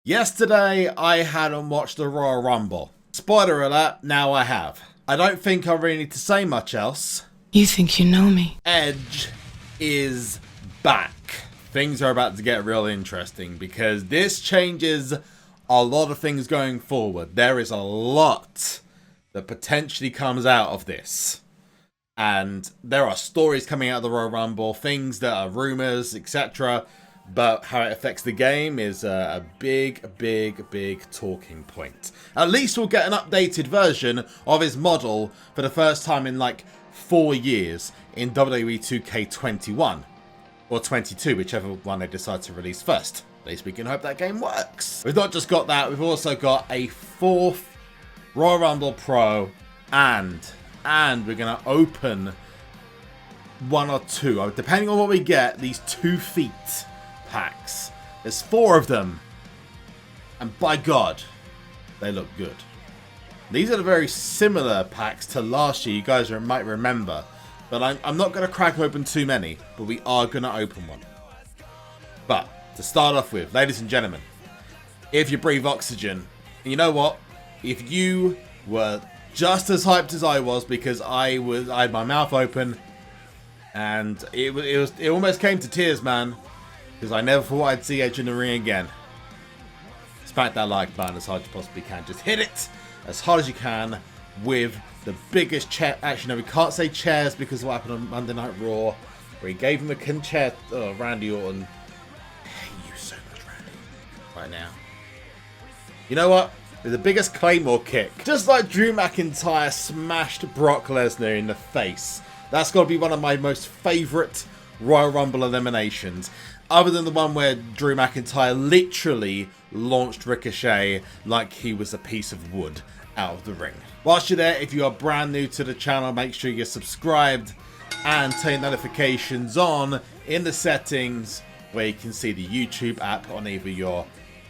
Yesterday, I hadn't watched the Royal Rumble. Spoiler alert, now I have. I don't think I really need to say much else. You think you know me? Edge is back. Things are about to get real interesting because this changes a lot of things going forward. There is a lot that potentially comes out of this. And there are stories coming out of the Royal Rumble, things that are rumors, etc. But how it affects the game is a big talking point. At least we'll get an updated version of his model for the first time in like 4 years in WWE 2K21. Or 22, whichever one they decide to release first. At least we can hope that game works. We've not just got that, we've also got a 4th Royal Rumble Pro and we're going to open 1 or 2, depending on what we get, these 2 feet packs. There's 4 of them, and by God, they look good. These are the very similar packs to last year, you guys might remember, but I'm not going to crack open too many, but we are going to open one. But to start off with, ladies and gentlemen, if you breathe oxygen, and you know what, if you were just as hyped as I was, because I had my mouth open and it almost came to tears, man. Because I never thought I'd see Edge in the ring again. Smack that like button as hard as you possibly can. Just hit it as hard as you can with the biggest chair. Actually, no, we can't say chairs because of what happened on Monday Night Raw, where he gave him a chair. Oh, Randy Orton. I hate you so much, Randy. Right now. You know what? With the biggest Claymore kick. Just like Drew McIntyre smashed Brock Lesnar in the face. That's got to be one of my most favourite Royal Rumble eliminations. Other than the one where Drew McIntyre literally launched Ricochet like he was a piece of wood out of the ring. Whilst you're there, if you are brand new to the channel, make sure you're subscribed and turn notifications on in the settings where you can see the YouTube app on either your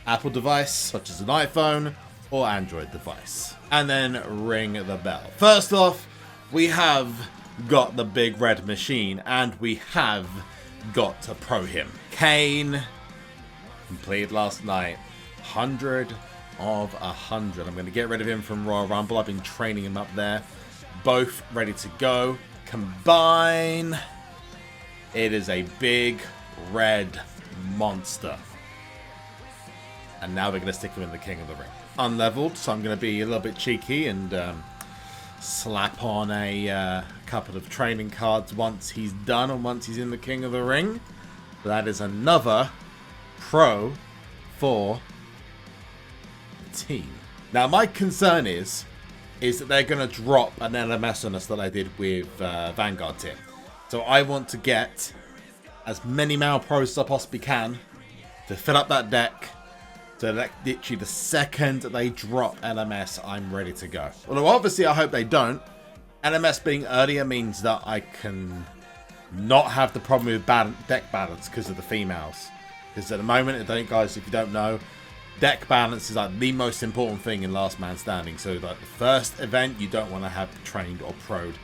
Apple device, such as an iPhone, or Android device. And then ring the bell. First off, we have got the big red machine, and we have got to pro him. Kane completed last night. 100 of 100. I'm going to get rid of him from Royal Rumble. I've been training him up there. Both ready to go. Combine. It is a big red monster. And now we're going to stick him in the King of the Ring. Unleveled, so I'm going to be a little bit cheeky and slap on a couple of training cards once he's done and once he's in the King of the Ring. That is another pro for the team. Now my concern is that they're going to drop an LMS on us that I did with Vanguard tier. So I want to get as many Mal Pros as I possibly can to fill up that deck. So that literally the second they drop LMS, I'm ready to go. Although obviously I hope they don't. LMS being earlier means that I can not have the problem with deck balance because of the females. Because at the moment, guys, if you don't know, deck balance is like the most important thing in Last Man Standing. So like the first event, you don't want to have trained or pro'd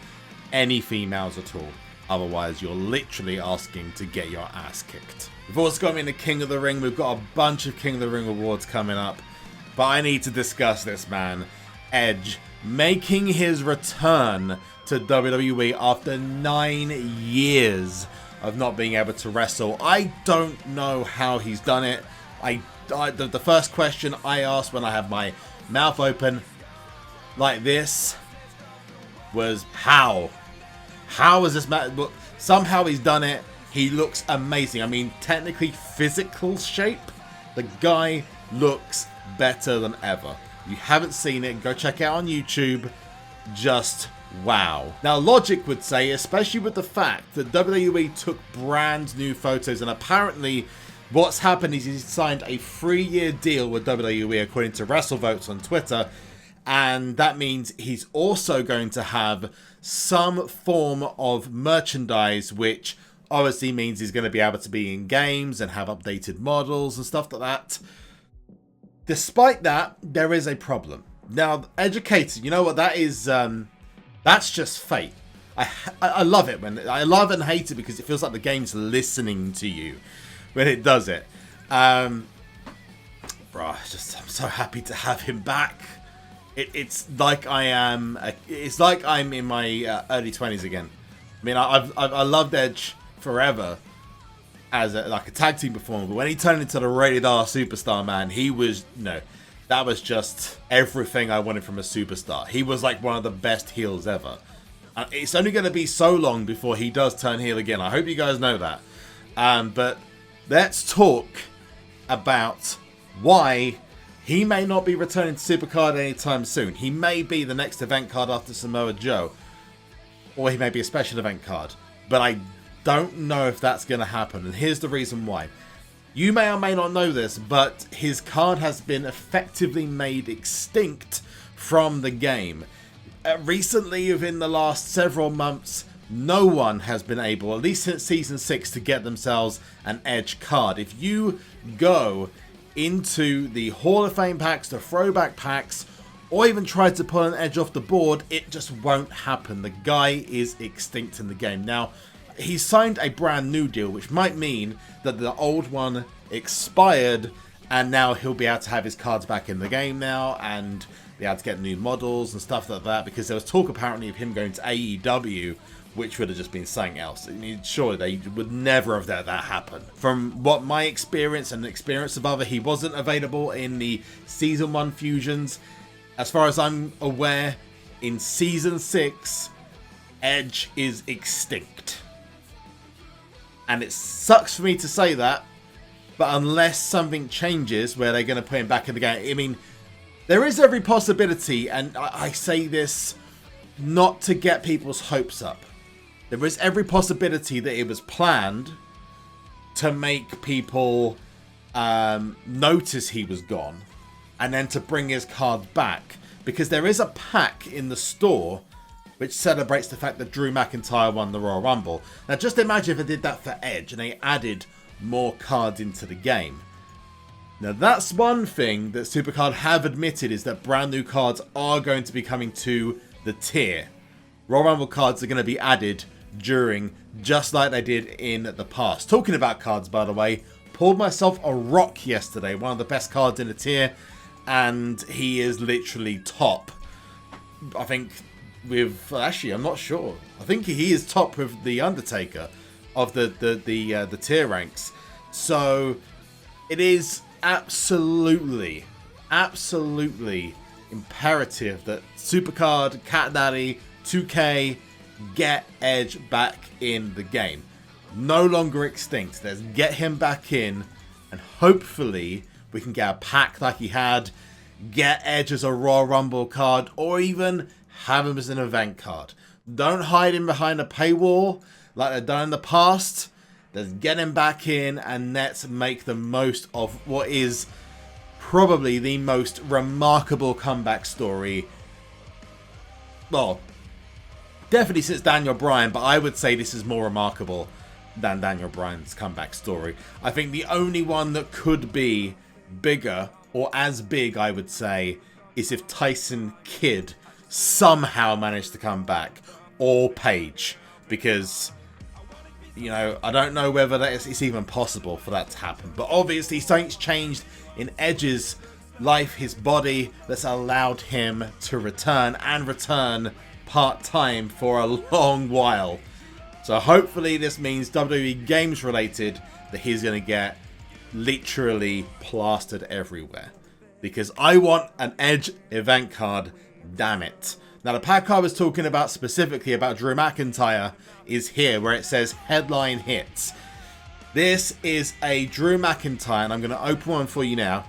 any females at all. Otherwise, you're literally asking to get your ass kicked. We've also got me in the King of the Ring. We've got a bunch of King of the Ring awards coming up. But I need to discuss this, man. Edge making his return to WWE after 9 years of not being able to wrestle. I don't know how he's done it. The first question I asked when I had my mouth open like this was how? How is this man? Somehow he's done it. He looks amazing. I mean, technically physical shape, the guy looks better than ever. If you haven't seen it, go check it out on YouTube. Just wow. Now, logic would say, especially with the fact that WWE took brand new photos, and apparently what's happened is he's signed a 3-year deal with WWE according to WrestleVotes on Twitter. And that means he's also going to have some form of merchandise, which obviously means he's going to be able to be in games and have updated models and stuff like that. Despite that, there is a problem. Now, educated, you know what that is? That's just fate. I love it when I love and hate it because it feels like the game's listening to you when it does it. Bro, I'm so happy to have him back. It's like I'm in my early 20s again. I mean, I loved Edge forever as a tag team performer, but when he turned into the rated R superstar, man, he was that was just everything I wanted from a superstar. He was like one of the best heels ever. It's only going to be so long before he does turn heel again. I hope you guys know that. But let's talk about why he may not be returning to SuperCard anytime soon. He may be the next event card after Samoa Joe, or he may be a special event card. But I don't know if that's going to happen, and here's the reason why. You may or may not know this, but his card has been effectively made extinct from the game. Recently, within the last several months, no one has been able, at least since Season 6, to get themselves an Edge card. If you go into the Hall of Fame packs, the throwback packs, or even try to pull an Edge off the board, it just won't happen. The guy is extinct in the game. Now, he signed a brand new deal, which might mean that the old one expired, and now he'll be able to have his cards back in the game now, and be able to get new models and stuff like that, because there was talk apparently of him going to AEW, which would have just been something else. I mean, surely they would never have let that happen. From what my experience and the experience of other, he wasn't available in the Season 1 fusions. As far as I'm aware, in Season 6, Edge is extinct. And it sucks for me to say that, but unless something changes where they're going to put him back in the game, I mean, there is every possibility, and I say this not to get people's hopes up. There is every possibility that it was planned to make people notice he was gone, and then to bring his card back. Because there is a pack in the store which celebrates the fact that Drew McIntyre won the Royal Rumble. Now just imagine if they did that for Edge and they added more cards into the game. Now that's one thing that SuperCard have admitted, is that brand new cards are going to be coming to the tier. Royal Rumble cards are going to be added during, just like they did in the past. Talking about cards, by the way, pulled myself a Rock yesterday, one of the best cards in the tier, and he is literally top. I think with, actually I'm not sure, I think he is top with the Undertaker of the tier ranks. So it is absolutely imperative that SuperCard, Cat Daddy, 2K get Edge back in the game. No longer extinct. Let's get him back in, and hopefully we can get a pack like he had, get Edge as a Royal Rumble card, or even have him as an event card. Don't hide him behind a paywall like they've done in the past. Let's get him back in, and let's make the most of what is probably the most remarkable comeback story. Well, definitely since Daniel Bryan, but I would say this is more remarkable than Daniel Bryan's comeback story. I think the only one that could be bigger, or as big, I would say, is if Tyson Kidd somehow managed to come back, or Paige, because, you know, I don't know whether it's even possible for that to happen. But obviously something's changed in Edge's life, his body, that's allowed him to return, and return part-time for a long while. So hopefully this means WWE games related that he's going to get literally plastered everywhere. Because I want an Edge event card, damn it. Now the pack I was talking about specifically about Drew McIntyre is here, where it says headline hits. This is a Drew McIntyre, and I'm going to open one for you now.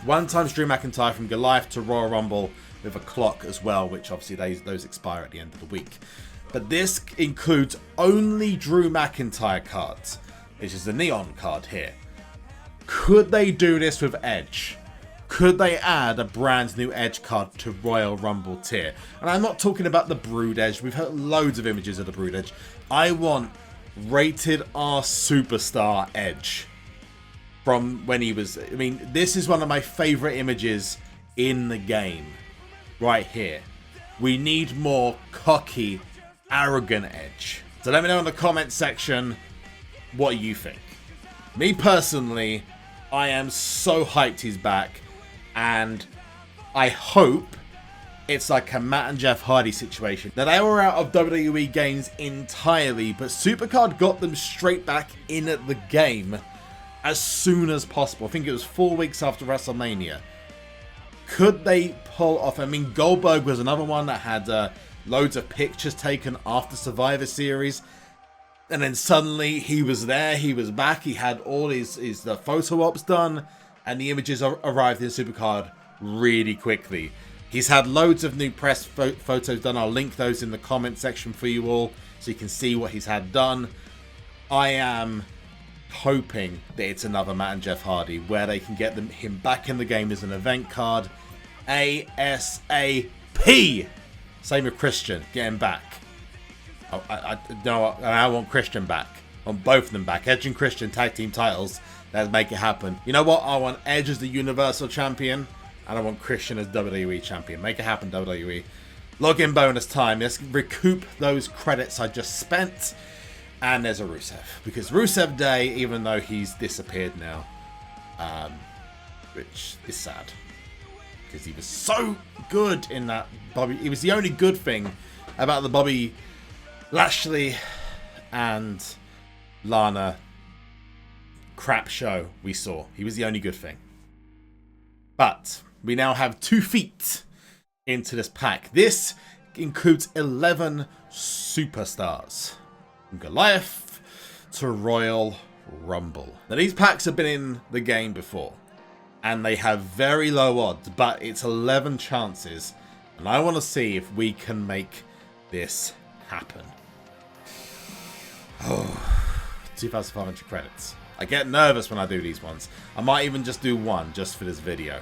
1x Drew McIntyre from Goliath to Royal Rumble with a clock as well, which obviously those expire at the end of the week. But this includes only Drew McIntyre cards, which is the neon card here. Could they do this with Edge? Could they add a brand new Edge card to Royal Rumble tier? And I'm not talking about the Brood Edge. We've had loads of images of the Brood Edge. I want rated R superstar Edge from when he was... I mean, this is one of my favorite images in the game. Right here. We need more cocky, arrogant Edge. So let me know in the comment section what you think. Me personally, I am so hyped he's back, and I hope it's like a Matt and Jeff Hardy situation. Now, they were out of WWE games entirely, but SuperCard got them straight back in at the game as soon as possible. I think it was 4 weeks after WrestleMania. Could they pull off? I mean, Goldberg was another one that had loads of pictures taken after Survivor Series. And then suddenly he was there, he was back, he had all his the photo ops done, and the images arrived in SuperCard really quickly. He's had loads of new press photos done. I'll link those in the comment section for you all so you can see what he's had done. I am hoping that it's another Matt and Jeff Hardy where they can get him back in the game as an event card ASAP. Same with Christian, get him back. I want Christian back. I want both of them back. Edge and Christian tag team titles. Let's make it happen. You know what? I want Edge as the Universal Champion, and I want Christian as WWE Champion. Make it happen, WWE. Login bonus time. Let's recoup those credits I just spent. And there's a Rusev. Because Rusev Day, even though he's disappeared now, which is sad. Because he was so good in that Bobby. He was the only good thing about the Bobby Lashley and Lana crap show we saw. He was the only good thing. But we now have 2 feet into this pack. This includes 11 superstars. From Goliath to Royal Rumble. Now, these packs have been in the game before, and they have very low odds, but it's 11 chances, and I want to see if we can make this happen. Oh, 2,500 credits. I get nervous when I do these ones. I might even just do one just for this video.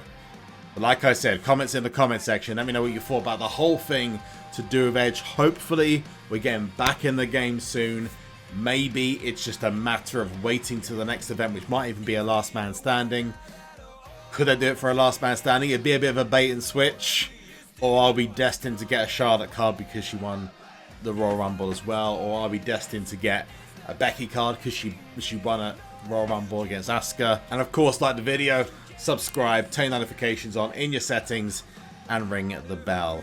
But like I said, comments in the comment section. Let me know what you thought about the whole thing to do with Edge. Hopefully, we're getting back in the game soon. Maybe it's just a matter of waiting till the next event, which might even be a last man standing. Could I do it for a last man standing? It'd be a bit of a bait and switch. Or are we destined to get a Charlotte card because she won the Royal Rumble as well? Or are we destined to get a Becky card because she won a Royal Rumble against Asuka? And of course, like the video, subscribe, turn notifications on in your settings, and ring the bell.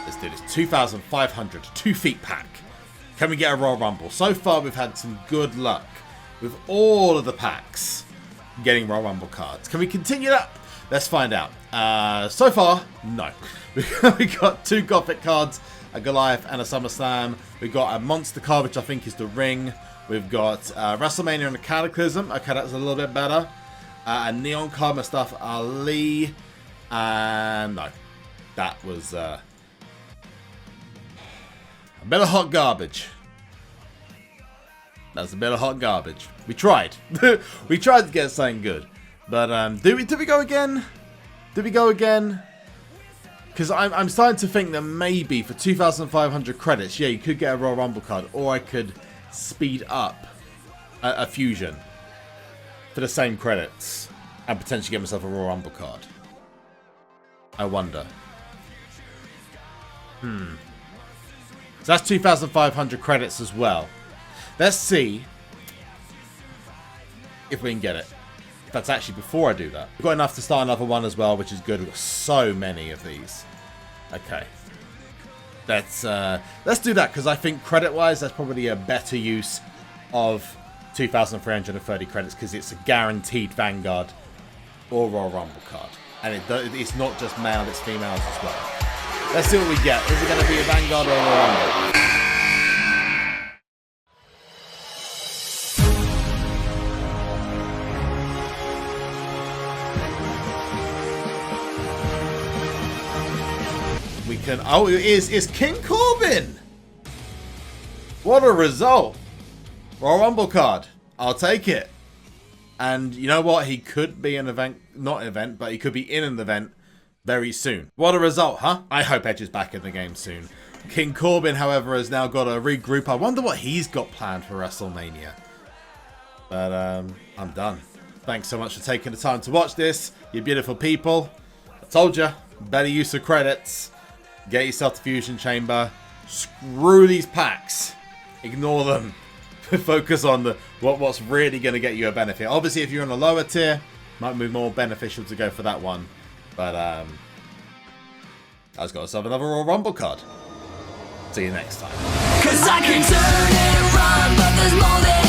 Let's do this. 2,500, 2 feet pack. Can we get a Royal Rumble? So far, we've had some good luck with all of the packs getting Royal Rumble cards. Can we continue that? Let's find out. So far, no. We got 2 Gothic cards, a Goliath and a SummerSlam. We've got a Monster card, which I think is the Ring. We've got WrestleMania and a Cataclysm. Okay, that's a little bit better. A Neon card, Mustafa Ali. And no. That was a bit of hot garbage. That's a bit of hot garbage. We tried. We tried to get something good. But did we go again? Did we go again? Because I'm starting to think that maybe for 2,500 credits, yeah, you could get a Royal Rumble card. Or I could speed up a fusion for the same credits and potentially get myself a Royal Rumble card. I wonder. So that's 2,500 credits as well. Let's see if we can get it. That's actually before I do that. We've got enough to start another one as well, which is good. We've got so many of these. Okay. Let's do that, because I think credit-wise, that's probably a better use of 2,330 credits, because it's a guaranteed Vanguard or Royal Rumble card. And it's not just male, it's females as well. Let's see what we get. Is it going to be a Vanguard or a Royal Rumble? We can... Oh, it's King Corbin! What a result! Royal Rumble card. I'll take it. And you know what? He could be an event... Not an event, but he could be in an event very soon. What a result, huh? I hope Edge is back in the game soon. King Corbin, however, has now got to regroup. I wonder what he's got planned for WrestleMania. But I'm done. Thanks so much for taking the time to watch this, you beautiful people. I told you, better use of credits. Get yourself the Fusion Chamber. Screw these packs. Ignore them. Focus on what's really going to get you a benefit. Obviously, if you're on a lower tier, might be more beneficial to go for that one. But I just got myself another Royal Rumble card. See you next time. 'Cause I can turn and run, but there's more than